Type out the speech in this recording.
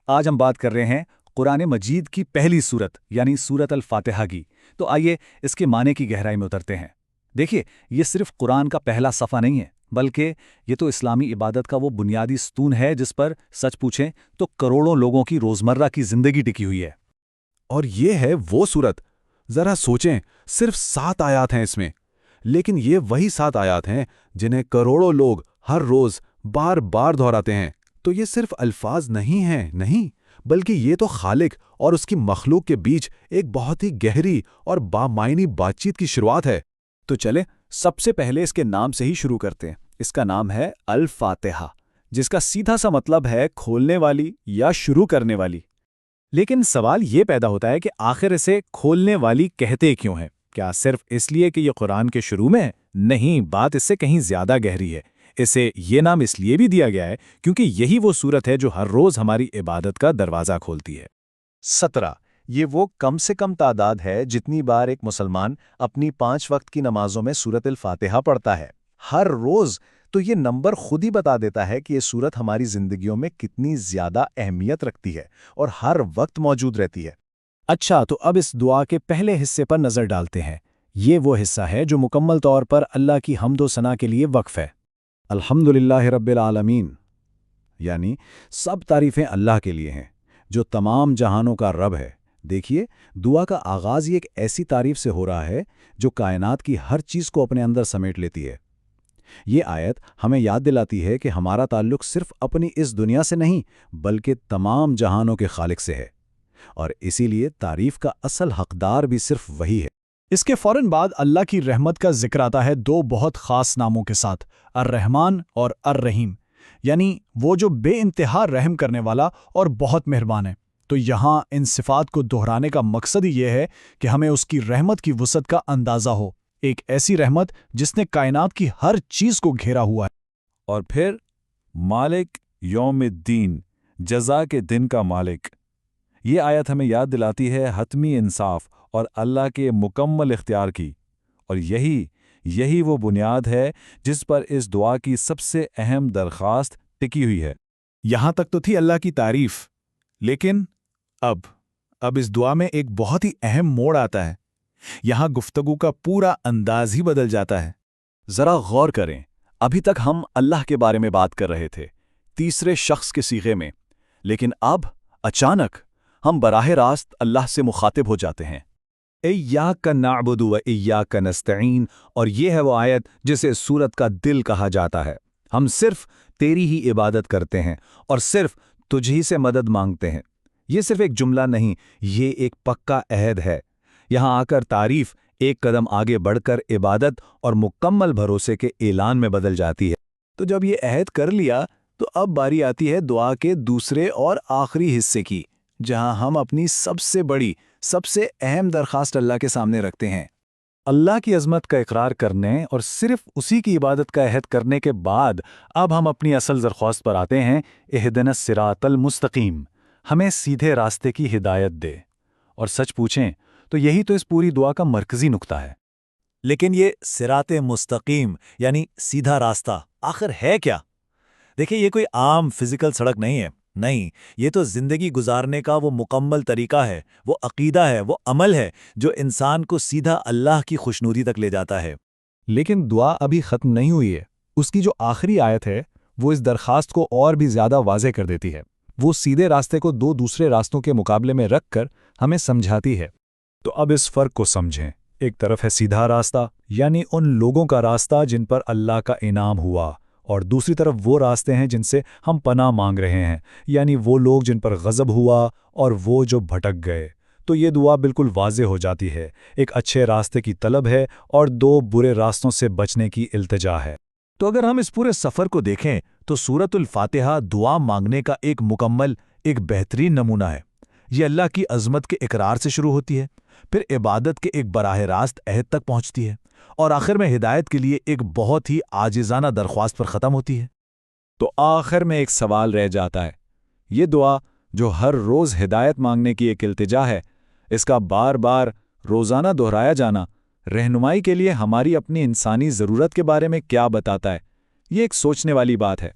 آج ہم بات کر رہے ہیں قرآن مجید کی پہلی سورت یعنی سورت الفاتحہ کی۔ تو آئیے اس کے معنی کی گہرائی میں اترتے ہیں۔ دیکھیے، یہ صرف قرآن کا پہلا صفحہ نہیں ہے، بلکہ یہ تو اسلامی عبادت کا وہ بنیادی ستون ہے جس پر سچ پوچھیں تو کروڑوں لوگوں کی روزمرہ کی زندگی ٹکی ہوئی ہے۔ اور یہ ہے وہ سورت، ذرا سوچیں، صرف 7 آیات ہیں اس میں، لیکن یہ وہی 7 آیات ہیں جنہیں کروڑوں لوگ ہر روز بار بار دہراتے ہیں۔ تو یہ صرف الفاظ نہیں ہیں، نہیں، بلکہ یہ تو خالق اور اس کی مخلوق کے بیچ ایک بہت ہی گہری اور بامعنی بات چیت کی شروعات ہے۔ تو چلیں سب سے پہلے اس کے نام سے ہی شروع کرتے ہیں۔ اس کا نام ہے الفاتحہ، جس کا سیدھا سا مطلب ہے کھولنے والی یا شروع کرنے والی۔ لیکن سوال یہ پیدا ہوتا ہے کہ آخر اسے کھولنے والی کہتے کیوں ہیں؟ کیا صرف اس لیے کہ یہ قرآن کے شروع میں ہے؟ نہیں، بات اس سے کہیں زیادہ گہری ہے۔ اسے یہ نام اس لیے بھی دیا گیا ہے کیونکہ یہی وہ سورت ہے جو ہر روز ہماری عبادت کا دروازہ کھولتی ہے۔ 17 یہ وہ کم سے کم تعداد ہے جتنی بار ایک مسلمان اپنی 5 وقت کی نمازوں میں سورت الفاتحہ پڑھتا ہے ہر روز۔ تو یہ نمبر خود ہی بتا دیتا ہے کہ یہ سورت ہماری زندگیوں میں کتنی زیادہ اہمیت رکھتی ہے اور ہر وقت موجود رہتی ہے۔ اچھا، تو اب اس دعا کے پہلے حصے پر نظر ڈالتے ہیں۔ یہ وہ حصہ ہے جو مکمل طور پر اللہ کی حمد و ثنا کے لیے وقف ہے۔ الحمدللہ رب العالمین، یعنی سب تعریفیں اللہ کے لیے ہیں جو تمام جہانوں کا رب ہے۔ دیکھیے، دعا کا آغاز یہ ایک ایسی تعریف سے ہو رہا ہے جو کائنات کی ہر چیز کو اپنے اندر سمیٹ لیتی ہے۔ یہ آیت ہمیں یاد دلاتی ہے کہ ہمارا تعلق صرف اپنی اس دنیا سے نہیں بلکہ تمام جہانوں کے خالق سے ہے، اور اسی لیے تعریف کا اصل حقدار بھی صرف وہی ہے۔ اس کے فوراً بعد اللہ کی رحمت کا ذکر آتا ہے 2 بہت خاص ناموں کے ساتھ، الرحمن اور الرحیم، یعنی وہ جو بے انتہا رحم کرنے والا اور بہت مہربان ہے۔ تو یہاں ان صفات کو دہرانے کا مقصد ہی یہ ہے کہ ہمیں اس کی رحمت کی وسعت کا اندازہ ہو، ایک ایسی رحمت جس نے کائنات کی ہر چیز کو گھیرا ہوا ہے۔ اور پھر مالک یوم الدین، جزا کے دن کا مالک۔ یہ آیت ہمیں یاد دلاتی ہے حتمی انصاف اور اللہ کے مکمل اختیار کی، اور یہی وہ بنیاد ہے جس پر اس دعا کی سب سے اہم درخواست ٹکی ہوئی ہے۔ یہاں تک تو تھی اللہ کی تعریف، لیکن اب اس دعا میں ایک بہت ہی اہم موڑ آتا ہے۔ یہاں گفتگو کا پورا انداز ہی بدل جاتا ہے۔ ذرا غور کریں، ابھی تک ہم اللہ کے بارے میں بات کر رہے تھے تیسرے شخص کے صیغے میں، لیکن اب اچانک ہم براہ راست اللہ سے مخاطب ہو جاتے ہیں۔ ایاک نعبد و ایاک نستعین، اور یہ ہے وہ آیت جسے سورت کا دل کہا جاتا ہے۔ ہم صرف تیری ہی عبادت کرتے ہیں اور صرف تجھ ہی سے مدد مانگتے ہیں۔ یہ صرف ایک جملہ نہیں، یہ ایک پکا عہد ہے۔ یہاں آ کر تعریف ایک قدم آگے بڑھ کر عبادت اور مکمل بھروسے کے اعلان میں بدل جاتی ہے۔ تو جب یہ عہد کر لیا تو اب باری آتی ہے دعا کے دوسرے اور آخری حصے کی، جہاں ہم اپنی سب سے بڑی، سب سے اہم درخواست اللہ کے سامنے رکھتے ہیں۔ اللہ کی عظمت کا اقرار کرنے اور صرف اسی کی عبادت کا عہد کرنے کے بعد اب ہم اپنی اصل درخواست پر آتے ہیں، اہدنا الصراط المستقیم، ہمیں سیدھے راستے کی ہدایت دے۔ اور سچ پوچھیں تو یہی تو اس پوری دعا کا مرکزی نقطہ ہے۔ لیکن یہ صراط مستقیم یعنی سیدھا راستہ آخر ہے کیا؟ دیکھیں، یہ کوئی عام فزیکل سڑک نہیں ہے، نہیں، یہ تو زندگی گزارنے کا وہ مکمل طریقہ ہے، وہ عقیدہ ہے، وہ عمل ہے جو انسان کو سیدھا اللہ کی خوشنودی تک لے جاتا ہے۔ لیکن دعا ابھی ختم نہیں ہوئی ہے۔ اس کی جو آخری آیت ہے وہ اس درخواست کو اور بھی زیادہ واضح کر دیتی ہے۔ وہ سیدھے راستے کو 2 دوسرے راستوں کے مقابلے میں رکھ کر ہمیں سمجھاتی ہے۔ تو اب اس فرق کو سمجھیں۔ ایک طرف ہے سیدھا راستہ، یعنی ان لوگوں کا راستہ جن پر اللہ کا انعام ہوا، اور دوسری طرف وہ راستے ہیں جن سے ہم پناہ مانگ رہے ہیں، یعنی وہ لوگ جن پر غضب ہوا اور وہ جو بھٹک گئے۔ تو یہ دعا بالکل واضح ہو جاتی ہے، ایک اچھے راستے کی طلب ہے اور 2 برے راستوں سے بچنے کی التجا ہے۔ تو اگر ہم اس پورے سفر کو دیکھیں تو سورت الفاتحہ دعا مانگنے کا ایک مکمل، ایک بہترین نمونہ ہے۔ یہ اللہ کی عظمت کے اقرار سے شروع ہوتی ہے، پھر عبادت کے ایک براہ راست عہد تک پہنچتی ہے، اور آخر میں ہدایت کے لیے ایک بہت ہی عاجزانہ درخواست پر ختم ہوتی ہے۔ تو آخر میں ایک سوال رہ جاتا ہے، یہ دعا جو ہر روز ہدایت مانگنے کی ایک التجا ہے، اس کا بار بار روزانہ دہرایا جانا رہنمائی کے لیے ہماری اپنی انسانی ضرورت کے بارے میں کیا بتاتا ہے؟ یہ ایک سوچنے والی بات ہے۔